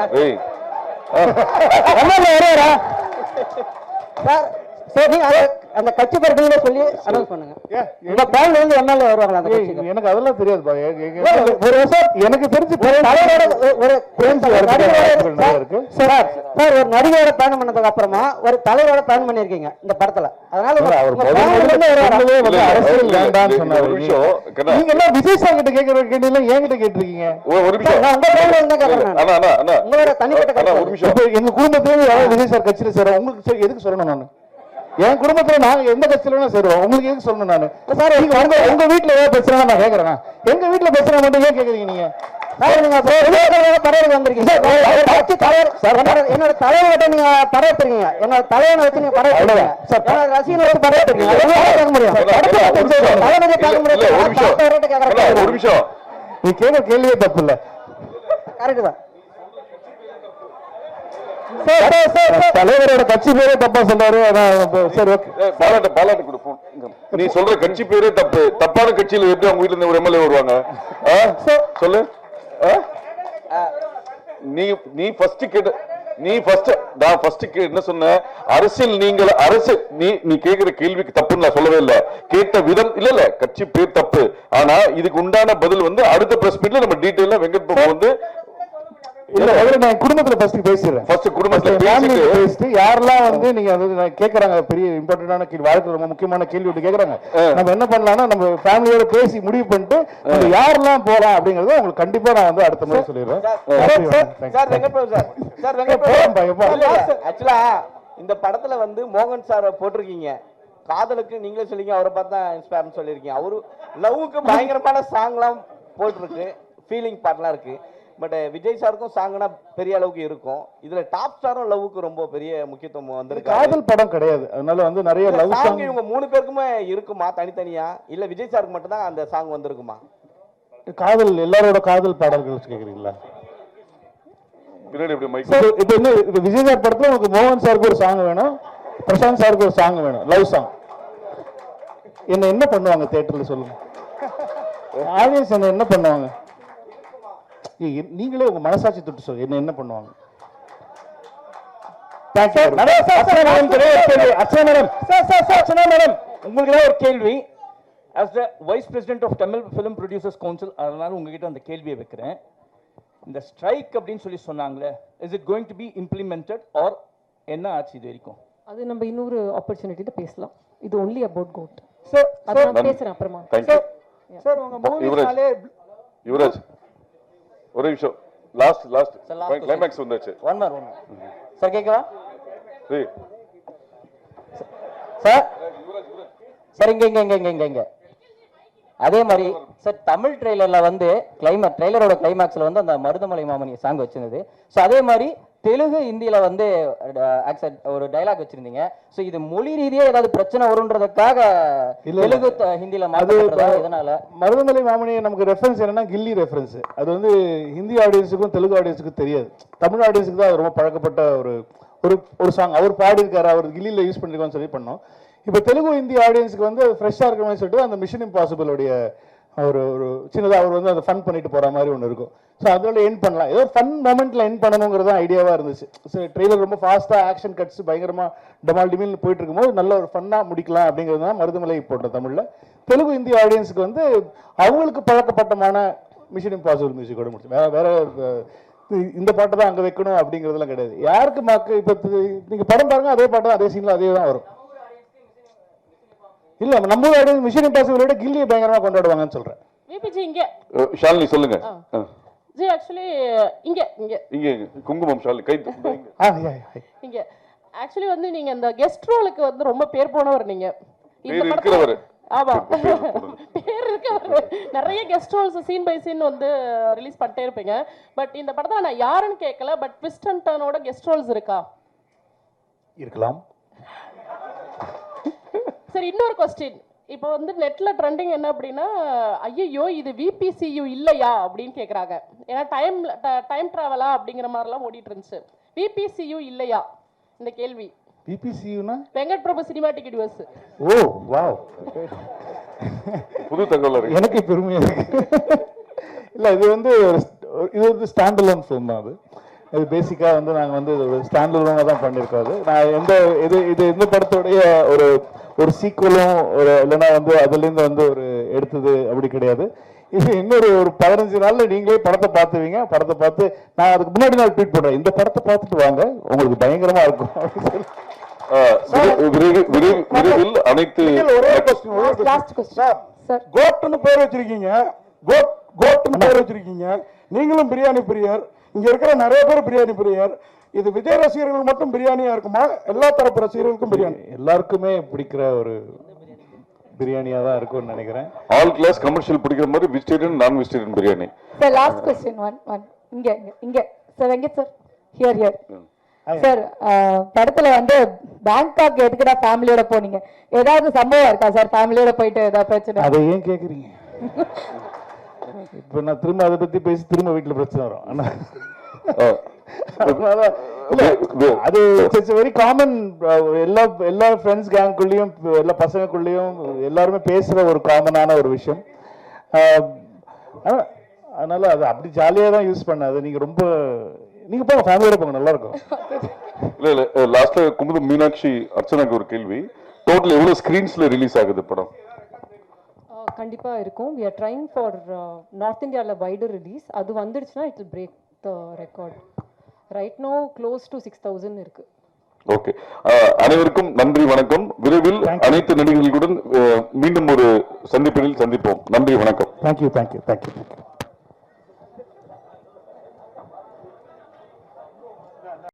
எம்எல்ஏ வருவாரா சார்? சரி, அந்த கட்சி பரப்புல சொல்லி அனௌன்ஸ் பண்ணுங்க. உங்க ஃபேமிலில இருந்து எம்எல்ஏ வருவாங்களா அந்த கட்சிக்கு? எனக்கு அதெல்லாம் தெரியாதுப்பா. ஒரு வருஷம் எனக்கு தெரிஞ்சு ஒரு நடிகரோட பயணம் பண்ணதுக்கு அப்புறமா ஒரு தலைவரோட பயணம் பண்ணிருக்கீங்க இந்த படத்துல, அதனால நீங்க எல்லாம் விஜய் சார் கிட்ட கேட்கிற கேள்வி என்கிட்ட கேட்டிருக்கீங்க. உங்களோட தனிப்பட்ட எங்க குடும்பத்திலேயே யாராவது விஜய் சார் கட்சியில சேரும், உங்களுக்கு எதுக்கு சொல்லணும்? நான் என் குடும்பத்துல நாங்க எந்த கட்சியில சேருவோம், உங்களுக்கு எதுக்கு சொல்லணும்? நான் சார் உங்க வீட்டுல ஏதாவது பிரச்சனை நான் கேட்கறேன், எங்க வீட்டுல பிரச்சனை மட்டும் ஏன் கேட்கறீங்க நீங்க? படம் வந்திருக்கீங்க, என்னோட தலைவர்கிட்ட நீங்க படம் எடுத்துருக்கீங்க, என்னோட தலைவனை வச்சு நீங்க படம் எடுத்துருக்கீங்க, ரசிகனை வச்சு படம் எடுத்துருக்கீங்க, ஒரு நிமிஷம் நீ கேட்க கேள்வியே தப்பு இல்ல. கரெக்ட் தான். தலைவரோட கட்சி பேரே தப்பா சொல்றாரு. சரி, ஓகே, பாலாட்டு கொடு போன். நீ சொல்ற கட்சி பேரே தப்பு, தப்பான கட்சியில எப்படி அவங்க வீட்டுல இருந்து ஒரு எம்எல்ஏ வருவாங்க? சொல்லு. நீ ஃபர்ஸ்ட் கேட்ட, நான் ஃபர்ஸ்ட் என்ன சொன்ன? அரசியல் நீ கேக்குற கேள்விக்கு தப்புன்னு நான் சொல்லவே இல்லை, கேட்ட விதம் இல்ல கட்சி பேர் தப்பு. ஆனா இதுக்கு உண்டான பதில் வந்து அடுத்த பிரஸ் மீட்ல நம்ம டீடைலா வெங்கட் பிரபு வந்து நான் குடும்பத்துல பேசிட்டு யாரெல்லாம் வந்து நீங்க கேக்குறாங்க, பெரிய இம்பார்ட்டன்டான கேள்வி, வாழ்க்கை ரொம்ப முக்கியமான கேள்வி விட்டு கேக்குறாங்க, நம்ம என்ன பண்ணலாம்னா நம்ம ஃபேமிலியோட பேசி முடிவு பண்ணிட்டு நம்ம யாரெல்லாம் போறோம் அப்படிங்கறத உங்களுக்கு கண்டிப்பா நான் வந்து அடுத்த முறை சொல்லிடுறேன். ஆக்சுவலா இந்த படத்துல வந்து மோகன் சார் போட்டிருக்கீங்க, காதலுக்கு நீங்களே சொல்லிங்க, அவரை பார்த்தா இன்ஸ்பயர்னு சொல்லியிருக்கீங்க. அவரு லவ்வுக்கு பயங்கரமான சாங்லாம் போட்டிருக்கு, ஃபீலிங் பாட்லாம் இருக்கு. பட் விஜய் சாருக்கும் சாங்னா பெரிய அளவுக்கு இருக்கும், இதுல டாப் ஸ்டாரும் லவ்வுக்கு ரொம்ப பெரிய முக்கியத்துவம் வந்திருக்கு. காதல் படம் கிடையாது, அதனால வந்து நிறைய லவ் சாங் இவங்க 3 பேருக்குமே இருக்குமா தனித்தனியா, இல்ல விஜய் சாருக்கு மட்டும் தான் அந்த சாங் வந்திருக்குமா? காதல் எல்லாரோட காதல் பாடல்கள் கேக்குறீங்களா? இப்ப என்ன விஜய் சார் படத்துல உங்களுக்கு மோகன் சாருக்கு ஒரு சாங் வேணும், பிரசாந்த் சாருக்கு ஒரு சாங் வேணும், லவ் சாங். என்ன பண்ணுவாங்க தியேட்டர்ல சொல்லுங்க, ஆடியன்ஸ் என்ன பண்ணுவாங்க? நீங்களே உங்க மனசாட்சி தொட்டு சொல்லுங்க, என்ன பண்ணுவாங்க? உங்களுக்கு ஒரு கேள்வி, as the vice president of Tamil Film Producers Council, அதனால உங்ககிட்ட அந்த கேள்வியை வைக்கிறேன். இந்த ஸ்ட்ரைக் அப்படின்னு சொல்லி சொன்னாங்களே, is it going to be implemented or என்ன ஆச்சு இது வரைக்கும்? அது நம்ம இன்னொரு ஆப்பர்ச்சுனிட்டில பேசலாம். இது only about goat. சார் நான் பேசுறேன் அப்புறமா. சார் உங்க மூவிஸ்னாலே யுவராஜ் ஒரு நிமிஷம், லாஸ்ட் Sir, last கிளைமேக்ஸ் வந்தாச்சு. ஒன் மோர் சார் கேட்கவா ஏய், சார் சார் இங்க அதே மாதிரி சார் தமிழ் ட்ரெய்லர்ல வந்து ட்ரெய்லரோட கிளைமேக்ஸ்ல வந்து அந்த மருதமலை மாமணி சாங் வச்சிருந்தது. ஸோ அதே மாதிரி தெலுங்கு ஹிந்தியில வந்து ஒரு டைலாக் வச்சிருந்தீங்க. ஸோ இது மொழி ரீதியா ஏதாவது பிரச்சனை வரும்ன்றதுக்காக தெலுங்கு ஹிந்தியில மாற்றப்படுறதா? இதனால மருதமலை மாமணி நமக்கு ரெஃபரன்ஸ் என்னன்னா கில்லி ரெஃபரன்ஸ். அது வந்து ஹிந்தி ஆடியன்ஸுக்கும் தெலுங்கு ஆடியன்ஸுக்கும் தெரியாது. தமிழ் ஆடியன்ஸுக்கு தான் அது ரொம்ப பழக்கப்பட்ட ஒரு சாங். அவர் பாடியிருக்காரு, அவர் கில்லியில் யூஸ் பண்ணிருக்கான்னு சொல்லி பண்ணோம். இப்போ தெலுங்கு ஹிந்தி ஆடியன்ஸுக்கு வந்து அது ஃப்ரெஷ்ஷாக இருக்கிற மாதிரி சொல்லிட்டு அந்த மிஷன் இம்பாசிபிளுடைய ஒரு சின்னதாக அவர் வந்து அதை ஃபன் பண்ணிட்டு போகிற மாதிரி ஒன்று இருக்கும். ஸோ அதோட எண்ட் பண்ணலாம், ஏதோ ஃபன் மொமெண்ட்டில் எண்ட் பண்ணணுங்கிறது தான் ஐடியாவாக இருந்துச்சு. ஸோ ட்ரெய்லர் ரொம்ப ஃபாஸ்ட்டாக ஆக்ஷன் கட்ஸ் பயங்கரமாக டமால் டிமில்னு போயிட்டு இருக்கும்போது நல்ல ஒரு ஃபன்னாக முடிக்கலாம் அப்படிங்கிறது தான் மருதமலை போட்டோம் தமிழில். தெலுங்கு ஹிந்தி ஆடியன்ஸுக்கு வந்து அவங்களுக்கு பழக்கப்பட்டமான மிஷன் இம்பாசிபிள் மியூசிக்கோட முடிச்சு வேற இந்த பாட்டை தான் அங்கே வைக்கணும் அப்படிங்கிறதுலாம் கிடையாது. யாருக்கு இப்போ நீங்கள் படம் பாருங்க, அதே பாட்டு தான் அதே சீனில் அதே தான் வரும். இல்ல நம்ம ஆடியன்ஸ் மிஷன் இம்பாசிபிளோட கில்லியை பயங்கரமா கொண்டாடுவாங்கன்னு சொல்றேன். விபிஜி இங்க ஷாலினி சொல்லுங்க. ஜி ஆக்சுவலி இங்க இங்க இங்க குங்குமம் ஷாலினி கை இங்க ஆக்சுவலி வந்து நீங்க இந்த கெஸ்ட் ரோலுக்கு வந்து ரொம்ப பேர் போனவர் நீங்க. இந்த படத்துல ஆமா பேர் இருக்கவர். நிறைய guest roles scene by scene வந்து ரிலீஸ் பண்ணிட்டே இருப்பீங்க. பட் இந்த படத்துல நான் யாருன்னு கேட்கல, பட் ட்விஸ்ட் அண்ட் டர்னோட கெஸ்ட் ரோல்ஸ் இருக்கா? இருக்கலாம். சரி, இன்னொரு கொஸ்டின். இப்போ வந்து நெட்ல ட்ரெண்டிங் என்ன அப்படின்னா, ஐயோ இது விபிசியு இல்லையா அப்படின்னு கேட்குறாங்க. ஏன்னா டைம் ட்ராவலா அப்படிங்கிற மாதிரிலாம் ஓடிட்டு இருந்துச்சு. விபிசியு இல்லையா இந்த கேள்வி? விபிசியுனா வெங்கட் பிரபு சினிமாட்டிக் யூனிவர்ஸ். ஓ வாவ், புது தகவல் எனக்கு பெருமையா இருக்கு. இல்லை, இது வந்து ஸ்டாண்ட் அலோன் ஃபிலிம் தான். இது பேசிக்காக வந்து நாங்கள் வந்து ஒரு ஸ்டாண்ட் அலோனாக தான் பண்ணியிருக்கோம். அது நான் இந்த படத்துடைய ஒரு சீக்குவலும் இல்லைன்னா வந்து அதுலேருந்து வந்து ஒரு எடுத்தது அப்படி கிடையாது. இது இன்னொரு 15 நாளில் நீங்களே படத்தை பார்த்துவீங்க. படத்தை பார்த்து நான் அதுக்கு முன்னாடி நாள் ட்வீட் பண்ணுறேன், இந்த படத்தை பார்த்துட்டு வாங்க, உங்களுக்கு பயங்கரமாக இருக்கும் அப்படின்னு சொல்லி. விரைவில் அனைத்து கோட்னு பேர் வச்சிருக்கீங்க, கோட்னு பேர் வச்சிருக்கீங்க. நீங்களும் பிரியாணி பிரியர், இங்க இருக்கிற நிறைய பேர் பிரியாணி பிரியர். இது விஜய் ரசிகர்கள் மட்டும் பிரியாணியா இருக்குமா, எல்லா தரப்பு ரசிகர்களுக்கும் பிரியாணி? எல்லாருக்குமே பிடிக்கிற ஒரு பிரியாணியா தான் இருக்கும்னு நினைக்கிறேன். ஆல் கிளாஸ் கமர்ஷியல் பிடிக்கிற மாதிரி வெஜிடேரியன் நான் vegetarian biryani. Sir last question one இங்க sir Venkat sir here sir, படத்துல வந்து பேங்காக் எதுக்குடா ஃபேமிலியோட போனீங்க? ஏதாவது சம்பவம் இருக்கா சார் ஃபேமிலியோட போயிட்டு ஏதாவது பிரச்சனை? அதை ஏன் கேக்குறீங்க? இப்போ நான் திரும்ப அதை பத்தி பேசி திரும்ப வீட்டுல பிரச்சனை வரும். ஆனா அது இட்ஸ் வெரி காமன். எல்லா ஃப்ரெண்ட்ஸ் கேங்குள்ளேயும் எல்லா பசங்களுக்குள்ளேயும் எல்லாருமே பேசுற ஒரு காமனான ஒரு விஷயம். அதனால அது அப்படி ஜாலியாக தான் யூஸ் பண்ணாது. நீங்க போங்க, ஃபேமிலியோட போங்க, நல்லா இருக்கும். இல்ல லாஸ்ட்ல குமுதம் மீனாட்சி அர்ச்சனாக்கு ஒரு கேள்வி, டோட்டல் எவ்வளவு ஸ்கிரீன்ஸ்ல ரிலீஸ் ஆகுது படம்? கண்டிப்பா இருக்கும். we are trying for north இந்தியால வைடர் ரிலீஸ். அது வந்துடுச்சுன்னா it will break the record. right now close to 6000 இருக்கு. ஓகே, அனைவருக்கும் நன்றி, வணக்கம். விரைவில் அனைத்து நடிகர்களுடன் மீண்டும் ஒரு சந்திப்பில் சந்திப்போம். நன்றி, வணக்கம். தேங்க்யூ.